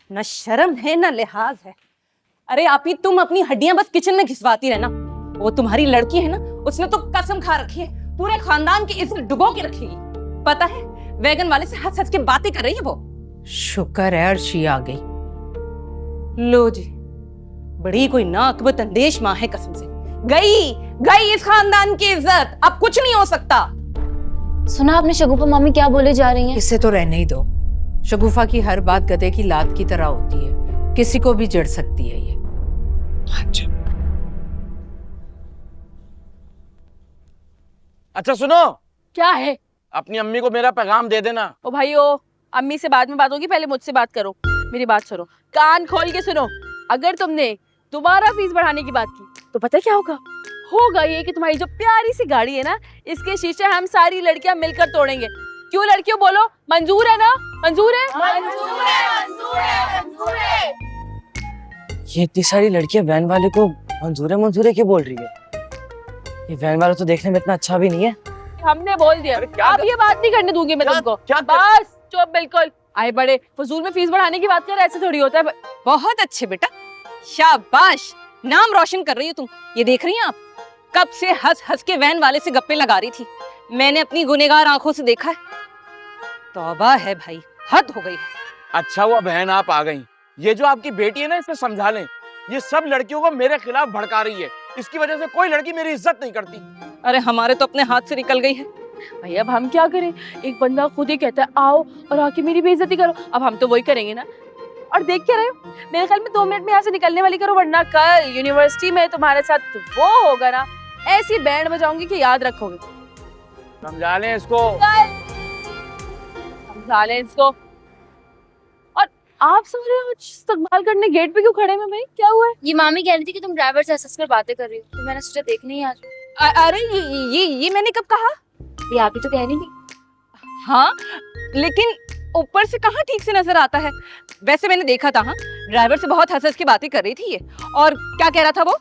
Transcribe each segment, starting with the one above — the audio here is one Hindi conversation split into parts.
न शर्म है न लिहाज है। अरे आप ही तुम अपनी हड्डियां बस किचन में घिसवाती रहना। वो तुम्हारी लड़की है ना, उसने तो कसम खा रखी है पूरे खानदान की इज्जत डुबो के रखेगी। पता है वैगन वाले से हंस हंस के बातें कर रही है वो। शुक्र है अर्शी आ गई। लो जी, बड़ी कोई नाकबत अंदेश माँ है कसम से। गई गई इस खानदान की इज्जत, अब कुछ नहीं हो सकता। सुना आपने शगुफा मामी क्या बोले जा रही हैं? इसे तो रहने ही दो। शगुफा की हर बात गधे की लात की तरह होती है, किसी को भी जड़ सकती है ये। अच्छा सुनो, क्या है? अपनी अम्मी को मेरा पैगाम दे देना। ओ भाई ओ, अम्मी से बाद में बात होगी, पहले मुझसे बात करो। मेरी बात सुनो, कान खोल के सुनो। अगर तुमने दोबारा फीस बढ़ाने की बात की तो पता क्या होगा ये कि तुम्हारी जो प्यारी सी गाड़ी है ना, इसके शीशे हम सारी लड़कियां मिलकर तोड़ेंगे। क्यों लड़कियों, बोलो मंजूर है ना? मंजूर है? मंजूर है, मंजूर है, मंजूर है। ये इतनी सारी लड़कियां वैन वाले को मंजूर है क्यों बोल रही है? ये वैन वाला तो देखने में इतना अच्छा भी नहीं है। हमने बोल दिया, अब ये बात नहीं करने दूंगी मैं तुमको। बस चुप बिल्कुल। आए बड़े फजूल में फीस बढ़ाने की बात कर, ऐसे थोड़ी होता है। बहुत अच्छे बेटा, शाबाश, नाम रोशन कर रही हो तुम। ये देख रही हैं आप, कब से हंस हंस के वैन वाले से गप्पे लगा रही थी। मैंने अपनी गुनेगार आंखों से देखा है। तौबा है भाई, हद हो गई है। अच्छा हुआ बहन आप आ गई। ये जो आपकी बेटी है ना, इसे समझा लें। ये सब लड़कियों को मेरे खिलाफ भड़का रही है। इसकी वजह से कोई लड़की मेरी इज्जत नहीं करती। अरे हमारे तो अपने हाथ से निकल गई है। भाई अब हम क्या करें? एक बंदा खुद ही कहता है आओ और आके मेरी बेइज्जती करो, अब हम तो वही करेंगे ना। और देख क्या रहे हो, मेरे ख्याल में 2 मिनट में यहाँ से निकलने वाली करो, वरना कल यूनिवर्सिटी में तुम्हारे साथ वो होगा ना, ऐसी बैंड बजाऊंगी कि याद रखोगे। समझा लें इसको। समझा लें इसको। और आप सारे आज इस्तकबाल करने गेट पे क्यों खड़े हैं भाई? क्या हुआ है? ये मामी कह रही थी कि तुम ड्राइवर से हंस कर बातें कर रही हो, तो मैंने सोचा देखने ही आ जाऊं। अरे ये मैंने कब कहा? ये आप ही तो कह रही थी। हाँ, लेकिन ऊपर से कहाँ ठीक से नजर आता है। वैसे मैंने देखा था, हाँ, ड्राइवर से बहुत हंस हंस की बातें कर रही थी ये। और क्या कह रहा था वो?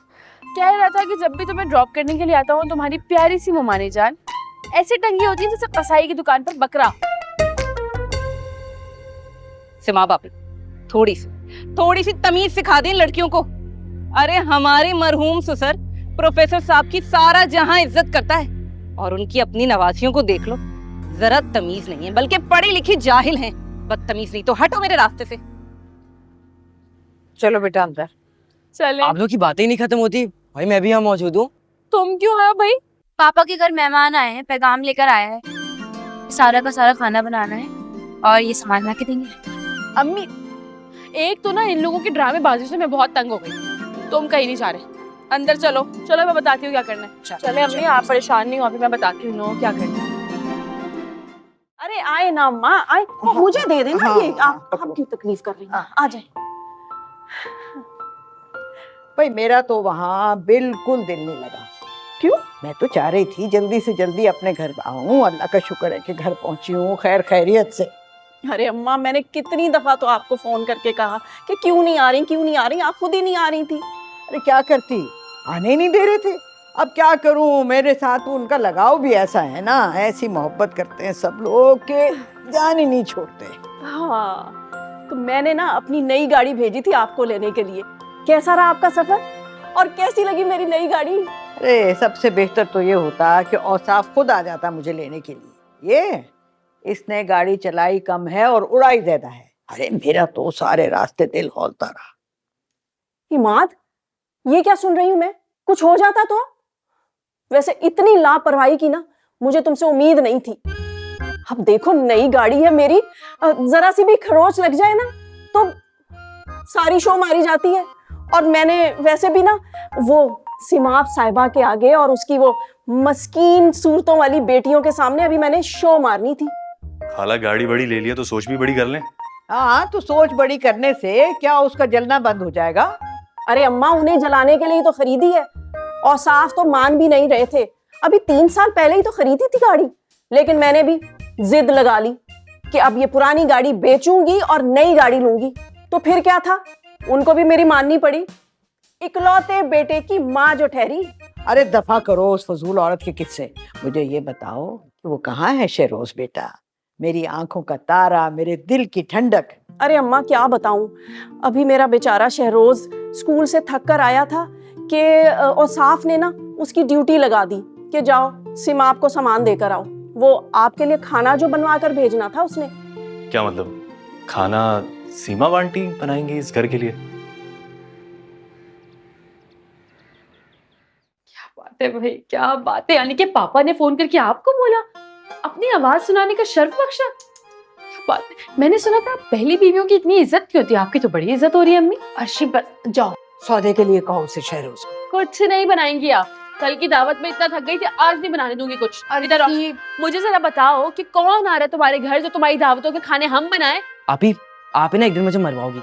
कह रहा था कि जब भी तुम्हें ड्रॉप करने के लिए आता हूँ, तुम्हारी प्यारी सी मुमानी जान ऐसी टंगी होती है जैसे कसाई की दुकान पर बकरा। सिमा बापी, थोड़ी सी तमीज सिखा दें लड़कियों को। अरे हमारे मरहूम ससुर प्रोफेसर साहब की सारा जहां इज्जत करता है, और उनकी अपनी नवासियों को देख लो, जरा तमीज नहीं है, बल्कि पढ़ी लिखी जाहिल हैं। बदतमीज नहीं तो हटो मेरे रास्ते से। चलो बेटा अंदर। चले। आप लोग की बातें ही नहीं खत्म होती। भाई मैं भी यहाँ मौजूद हूँ। तुम क्यों आए भाई? पापा के घर मेहमान आए हैं, पैगाम लेकर आया है। सारा का सारा खाना बनाना है और ये सामान ला के देंगे। अम्मी, एक तो ना इन लोगों की ड्रामेबाजी से मैं बहुत तंग हो गई। तुम कहीं नहीं जा रहे, अंदर चलो। चलो मैं बताती हूँ क्या करना है। चले अम्मी, आप परेशान नहीं हो, अभी मैं बताती हूँ क्या करना है। अरे आए ना माँ, आए। मुझे दे देना। हाँ, ये आप क्यों तकलीफ कर रही हैं? आ जाए। भाई मेरा तो वहाँ बिल्कुल दिल नहीं लगा। क्यों? मैं तो चाह रही थी जल्दी से जल्दी अपने घर आऊँ। अल्लाह का शुक्र है कि घर पहुँची हूँ खैर खैरियत से। अरे अम्मा, मैंने कितनी दफा तो आपको फोन करके कहा कि क्यों नहीं आ रही, आप खुद ही नहीं आ रही थी। अरे क्या करती, आने ही नहीं दे रहे थे। अब क्या करूँ, मेरे साथ उनका लगाव भी ऐसा है ना, ऐसी मोहब्बत करते हैं सब लोग के जान ही नहीं छोड़ते। हाँ, तो मैंने ना अपनी नई गाड़ी भेजी थी आपको लेने के लिए। कैसा रहा आपका सफर और कैसी लगी मेरी नई गाड़ी? अरे सबसे बेहतर तो ये होता कि औसाफ खुद आ जाता मुझे लेने के लिए। ये इसने गाड़ी चलाई कम है और उड़ाई ज्यादा है। अरे मेरा तो सारे रास्ते दिल हौलता रहा। हिमाद, ये क्या सुन रही हूँ मैं? कुछ हो जाता तो? वैसे इतनी लापरवाही की ना मुझे तुमसे उम्मीद नहीं थी। अब देखो नई गाड़ी है मेरी, जरा सी भी खरोच लग जाए ना तो सारी शो मारी जाती है। और मैंने वैसे भी ना वो सिमाब साहिबा के आगे और उसकी वो मस्कीन सूरतों वाली बेटियों के सामने अभी मैंने शो मारनी थी। खाला गाड़ी बड़ी ले लिया तो सोच भी बड़ी कर लें। हाँ, तो सोच बड़ी करने से क्या उसका जलना बंद हो जाएगा? अरे अम्मा, उन्हें जलाने के लिए तो खरीदी है, और साफ तो मान भी नहीं रहे थे। अभी 3 साल पहले ही तो खरीदी थी गाड़ी, लेकिन मैंने भी जिद लगा ली कि अब ये पुरानी गाड़ी बेचूंगी और नई गाड़ी लूंगी। तो फिर क्या था, उनको भी मेरी माननी पड़ी। इकलौते बेटे की माँ जो ठहरी। अरे दफा करो उस फजूल औरत के किस्से। मुझे ये बताओ कि वो कहाँ है शेरोज बेटा? मेरी आंखों का तारा, मेरे दिल की ठंडक। अरे अम्मा क्या बताऊं, अभी मेरा बेचारा शहरोज स्कूल से थक कर आया था कि औसाफ ने ना उसकी ड्यूटी लगा दी कि जाओ सिमाप को सामान देकर आओ। वो आपके लिए खाना जो बनवा कर भेजना था उसने। क्या मतलब, खाना सीमा आंटी बनाएंगी इस घर के लिए? बात है भाई, क्या बात है। यानी कि पापा ने फोन करके आपको बोला, अपनी आवाज सुनाने का शर्फ बख्शा। क्या बात है। मैंने सुना था पहली बीवियों की इतनी इज्जत क्यों होती है, आपकी तो बड़ी इज्जत हो रही है अम्मी। अर्शी बस जाओ, सौदे के लिए कहो उसे शहरोज को। कुछ नहीं बनाएंगी आप, कल की दावत में इतना थक गई थी, आज नहीं बनाने दूंगी कुछ। इधर आओ, मुझे जरा बताओ कि कौन आ रहा है तुम्हारे घर जो तुम्हारी दावतों के खाने हम बनाए। आप ही ना एक दिन मुझे मरवाओगी।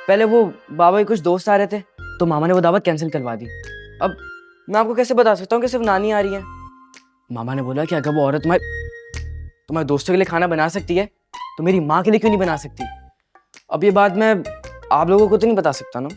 पहले वो बाबा के कुछ दोस्त आ रहे थे तो मामा ने वो दावत कैंसिल करवा दी। अब मैं आपको कैसे बता सकता हूँ कि सिर्फ नानी आ रही है। मामा ने बोला कि अगर वो औरत तुम्हारे दोस्तों के लिए खाना बना सकती है तो मेरी माँ के लिए क्यों नहीं बना सकती। अब ये बात मैं आप लोगों को तो नहीं बता सकता ना।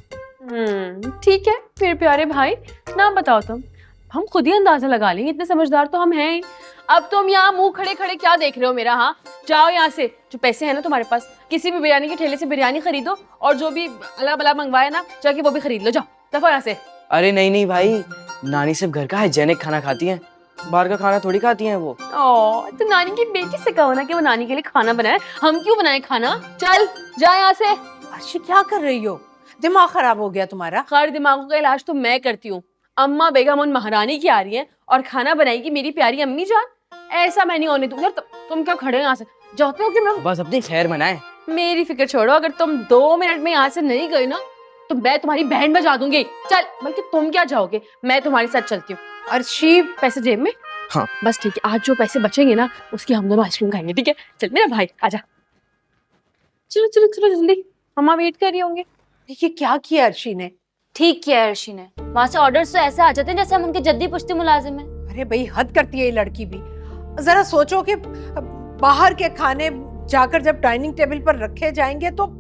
ठीक है फिर प्यारे भाई, ना बताओ तुम, हम खुद ही अंदाजा लगा लेंगे, इतने समझदार तो हम हैं ही। अब तुम यहाँ मुंह खड़े खड़े क्या देख रहे हो मेरा? हाँ जाओ यहाँ से, जो पैसे हैं ना तुम्हारे पास, किसी भी बिरयानी के ठेले से बिरयानी खरीदो और जो भी अला बला मंगवाया ना जाके वो भी खरीद लो। जाओ दफा यहाँ से। अरे नहीं भाई, नानी सिर्फ घर का हाइजेनिक खाना खाती हैं, बाहर का खाना थोड़ी खाती हैं वो। तो नानी की बेटी से कहो ना कि वो नानी के लिए खाना बनाए, हम क्यों बनाए खाना? चल जा यहाँ से। अर्शी क्या कर रही हो, दिमाग खराब हो गया तुम्हारा? खैर दिमागों का इलाज तो मैं करती हूँ। अम्मा बेगम उन महारानी की आ रही है और खाना बनाएगी मेरी प्यारी अम्मी जान। ऐसा मैं नहीं होने दूंगी। यार तुम क्या खड़े हो यहाँ से? जाते हो कि मैं बस अपनी खैर मनाए। मेरी फिक्र छोड़ो, अगर तुम 2 मिनट में यहाँ से नहीं गए ना तो मैं तुम्हारी बहन बजा दूंगी। चल, बल्कि तुम क्या जाओगे, मैं तुम्हारे साथ चलती हूँ। अर्शी पैसे जेब में? हाँ बस ठीक है, आज जो पैसे बचेंगे ना उसकी हम दोनों आइसक्रीम खाएंगे, ठीक है? चल मेरा भाई आजा। चलो चलो चलो जल्दी, अम्मा वेट कर रही होंगे। ये क्या किया अर्शी ने? ठीक किया है अर्शी ने, वहां से ऑर्डर्स तो ऐसे आ जाते हैं जैसे हम उनके जद्दी पुश्ती मुलाजिम हैं। अरे भाई हद करती है ये लड़की भी। जरा सोचो कि बाहर के खाने जाकर जब डाइनिंग टेबल पर रखे जाएंगे तो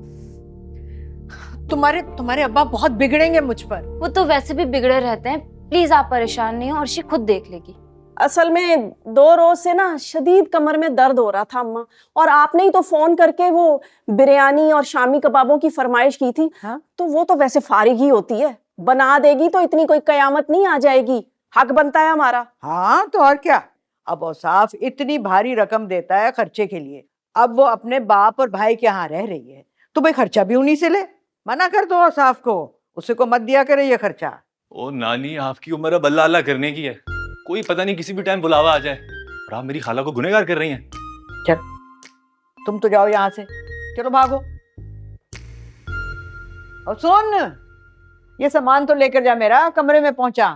तुम्हारे अब्बा बहुत बिगड़ेंगे मुझ पर। वो तो वैसे भी बिगड़े रहते हैं, प्लीज आप परेशान नहीं हो, अर्शी खुद देख लेगी। असल में 2 रोज से ना शदीद कमर में दर्द हो रहा था अम्मा, और आपने ही तो फोन करके वो बिरयानी और शामी कबाबों की फरमाइश की थी। हाँ? तो वो तो वैसे फारिग ही होती है, बना देगी तो इतनी कोई कयामत नहीं आ जाएगी, हक बनता है हमारा। हाँ तो और क्या, अब औसाफ इतनी भारी रकम देता है खर्चे के लिए, अब वो अपने बाप और भाई के यहाँ रह रही है तो भाई खर्चा भी उन्हीं से ले। मना कर दो औसाफ को, उसे को मत दिया करे ये खर्चा। ओ नानी, आपकी उम्र अब अल्लाह अल्लाह करने की है, कोई पता नहीं किसी भी टाइम बुलावा आ जाए और आप मेरी खाला को गुनहगार कर रही हैं। चल तुम तो जाओ यहाँ से, चलो भागो। और सुन, ये सामान तो लेकर जा मेरा, कमरे में पहुंचा।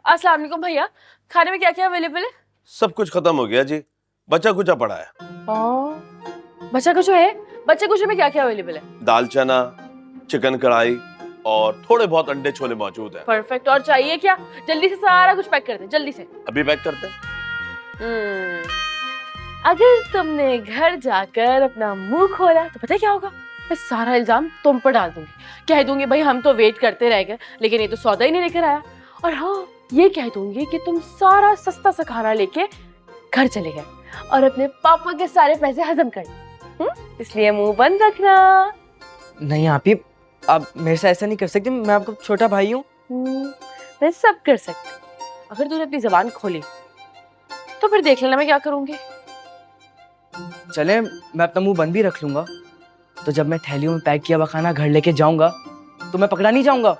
अस्सलाम वालेकुम भैया, खाने में क्या क्या अवेलेबल है? सब कुछ खत्म हो गया जी, बचा कुचा पड़ा है। बच्चा कुछ है? बच्चा कुछ में क्या क्या अवेलेबल है? दाल चना, चिकन कढ़ाई और थोड़े बहुत अंडे छोले मौजूद हैं। परफेक्ट। और चाहिए क्या? जल्दी से सारा कुछ पैक कर दे, जल्दी से। अभी पैक करते हैं। अगर तुमने घर जाकर अपना मुंह खोला तो पता है क्या होगा? मैं सारा इल्जाम तुम पर डाल दूंगी, कह दूंगी भाई हम तो वेट करते रह गए लेकिन ये तो सौदा ही नहीं लेकर आया। और हाँ, ये कह दूंगी कि तुम सारा सस्ता सा खाना लेके घर चले गए और अपने पापा के सारे पैसे हजम कर लिए। इसलिए मुंह बंद रखना। नहीं आप मेरे से ऐसा नहीं कर सकती, मैं आपका छोटा भाई हूँ। मैं सब कर सकती, अगर तूने अपनी जबान खोली तो फिर देख लेना मैं क्या करूंगी। चले, मैं अपना मुंह बंद भी रख लूंगा, तो जब मैं थैलियों में पैक किया हुआ खाना घर लेके जाऊंगा तो मैं पकड़ा नहीं जाऊंगा।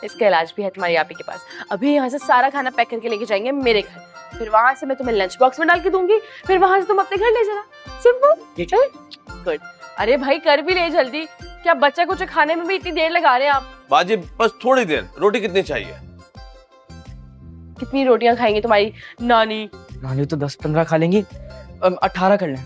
इसका इलाज भी है तुम्हारी आपी के पास। अभी यहाँ से सारा खाना पैक करके लेके जाएंगे मेरे घर, फिर वहां से मैं तुम्हें लंच बॉक्स में डाल के दूंगी, फिर वहां से तुम अपने घर ले जाना। सिंपल। चल गुड। अरे भाई कर भी ले जल्दी, क्या बच्चा कुछ खाने में भी इतनी देर लगा रहे हैं आप? बाजी बस थोड़ी देर, रोटी कितनी चाहिए? कितनी रोटियां खाएंगी तुम्हारी नानी? नानी तो 10-15 खा लेंगी, 18 कर लें।